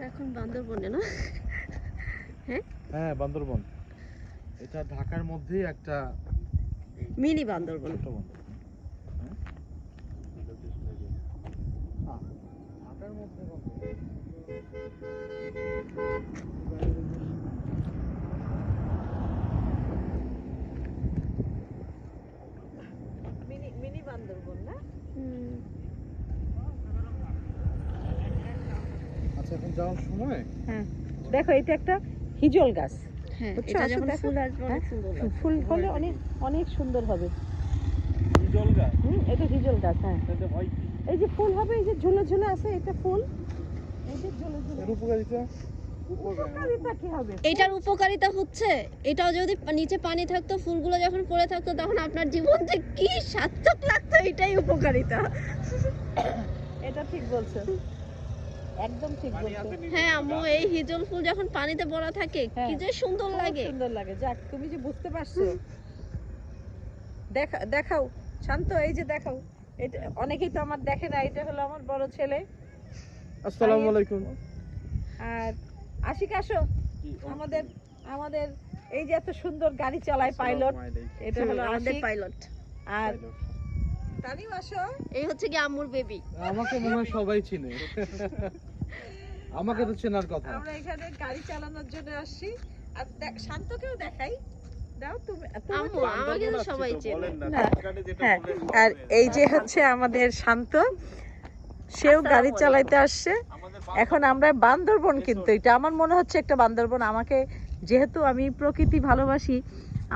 এখন বান্দরবনে না? হ্যাঁ বান্দরবন, এটা ঢাকার মধ্যেই একটা মিনি বান্দরবন। ঢাকার মধ্যে মিনি বান্দরবন না? আচ্ছা, এখন যাওয়ার সময় হ্যাঁ দেখো এটা একটা হিজল গাছ। হ্যাঁ, বুঝছো? এটা আসো যখন দেখো। ফুল আসবে অনেক সুন্দর লাগবে। ফুল হলে অনেক অনেক সুন্দর হবে। হিজল গাছ, এটা হিজল গাছ। হ্যাঁ, এটাতে হয় কি? এই যে ফুল হবে, এই যে ঝুলে ঝুলে আছে, এটা ফুল। এই যে ঝুলে ঝুলে। এর উপকারিতা উপকারিতা কি হবে? এটার উপকারিতা হচ্ছে, এটাও যদি নিচে পানি থাকতো, ফুলগুলো যখন পড়ে থাকতো, তখন আপনার জীবন যে কি সার্থক লাগতো, এটাই উপকারিতা। এটা ঠিক বলছো, একদম ঠিক বলছো। হ্যাঁ আম্মু, এই হিজল ফুল যখন পানিতে পড়া থাকে কি যে সুন্দর খুব লাগে। সুন্দর লাগে। যাক, তুমি যে বুঝতে পারছো। দেখাও শান্ত, এই যে দেখাও। এটা অনেকেই তো আমার দেখে না। এটা হলো আমার বড় ছেলে। আসসালামু আলাইকুম। আর আশিক, আসো। আমাদের আমাদের এই যে এত সুন্দর গাড়ি চালায় পাইলট, এটা হলো আমাদের আশিক। পাইলট। আর তানিম, আসো। এই হচ্ছে কি আম্মুর বেবি। আমাকে মনে হয় সবাই চিনে, আমাকে তো চেনার কথা। আমরা এখানে গাড়ি চালানোর জন্য আসছি। আর শান্তকেও দেখাই দাও তুমি। আম্মু আমাকে তো সবাই চেনে। হ্যাঁ, আর এই যে হচ্ছে আমাদের শান্ত, সেও গাড়ি চালাইতে আসছে। এখন আমরা বান্দরবন, কিন্তু এটা আমার মনে হচ্ছে একটা বান্দরবন। আমাকে, যেহেতু আমি প্রকৃতি ভালোবাসি,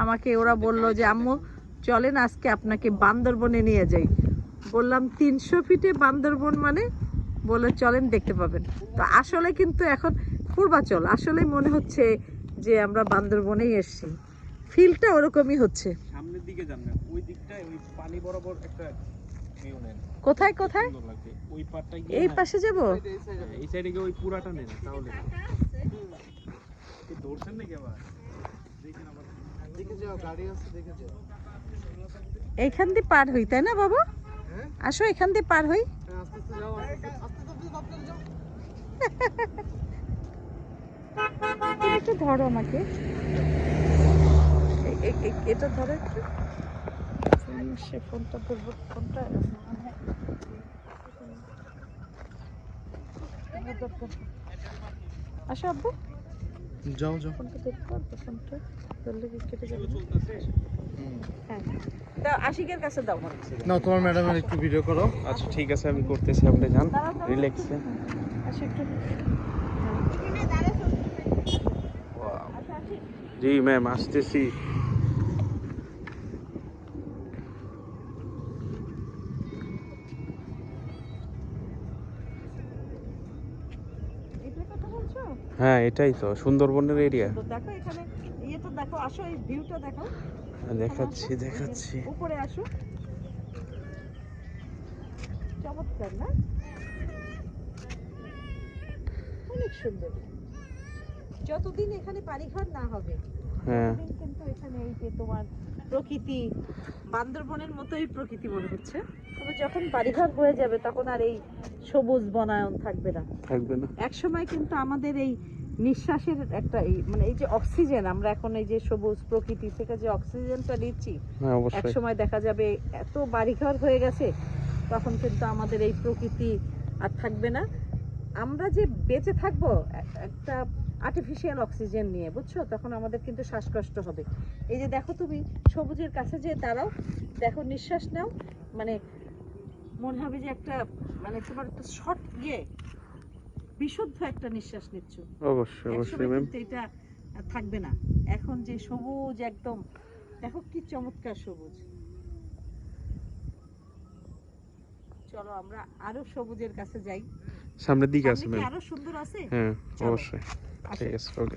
আমাকে ওরা বললো যে আম্মু চলেন আজকে আপনাকে বান্দরবনে নিয়ে যাই। বললাম 300 ফিটে বান্দরবন মানে? বলে চলেন দেখতে পাবেন। তো আসলে কিন্তু এখন পূর্বাচল, আসলে মনে হচ্ছে যে আমরা বান্দরবনেই এসেছি। ফিলটা ওরকমই হচ্ছে। সামনের দিকে যান না, ওই দিকটায় ওই পানি বরাবর একটা ভিউ নেন। কোথায় কোথায়? সুন্দর লাগবে ওই পাটটা গিয়ে। এই পাশে যাব? এই সাইডে গিয়ে ওই পুরাটা নেন, তাহলে এই দৌড়ছেন নাকি আবার? দেখেন আবার দেখে যাও, গাড়ি আছে, দেখে যাও। এইখান দিয়ে পার হই, তাই না বাবা? হ্যাঁ, আসো এখান দিয়ে পার হই। আস্তে আস্তে যাও, আস্তে আস্তে যাও। তুমি একটু ধরো আমাকে, এটা ধরো একটু। সে ফোনটা ধরবো, ফোনটা আসো আব্বু। যাও যাও। ফোনটা দেখতে পারবো? ফোনটা ধরলে কি কেটে যাবে? হ্যাঁ, দাও আশিকের কাছে দাও। না, তোমার ম্যাডামের একটু ভিডিও করো। আচ্ছা ঠিক আছে, আমি করতেছি, আপনি যান রিল্যাক্সে। আসো একটু। জি ম্যাম, আসতেছি। হ্যাঁ, এটাই তো সুন্দরবনের এরিয়া। দেখো এখানে ইয়েটা দেখো, আসো এই ভিউটা দেখো। দেখাচ্ছি দেখাচ্ছি। উপরে আসো, চমৎকার না? অনেক সুন্দর। যতদিন এখানে বাড়িঘর না হবে, হ্যাঁ, ততদিন কিন্তু এখানে এই যে তোমার প্রকৃতি বান্দরবনের মতোই প্রকৃতি মনে হচ্ছে। তবে যখন বাড়িঘর হয়ে যাবে, তখন আর এই সবুজ বনায়ন থাকবে না। থাকবে না। এক সময় কিন্তু আমাদের এই নিঃশ্বাসের একটা মানে এই যে অক্সিজেন, আমরা এখন এই যে সবুজ প্রকৃতি থেকে যে অক্সিজেনটা নিচ্ছি, হ্যাঁ এক অবশ্যই। সময় দেখা যাবে এত বাড়িঘর হয়ে গেছে, তখন কিন্তু আমাদের এই প্রকৃতি আর থাকবে না। আমরা যে বেঁচে থাকবো একটা আর্টিফিশিয়াল অক্সিজেন নিয়ে, বুঝছো? তখন আমাদের কিন্তু শ্বাসকষ্ট হবে। এই যে দেখো, তুমি সবুজের কাছে যে দাঁড়াও, দেখো, নিঃশ্বাস নাও, মানে মনে হবে যে একটা, মানে তোমার একটা শর্ট বিশুদ্ধ একটা নিঃশ্বাস নিচ্ছ। অবশ্যই অবশ্যই ম্যাম। কিন্তু এটা থাকবে না। এখন যে সবুজ একদম, দেখো কি চমৎকার সবুজ। চলো আমরা আরো সবুজের কাছে যাই। সামনের দিকে আছে সামনে কি ম্যাম। আরো সুন্দর আছে? হ্যাঁ চলো। অবশ্যই। ঠিক আছে, ওকে।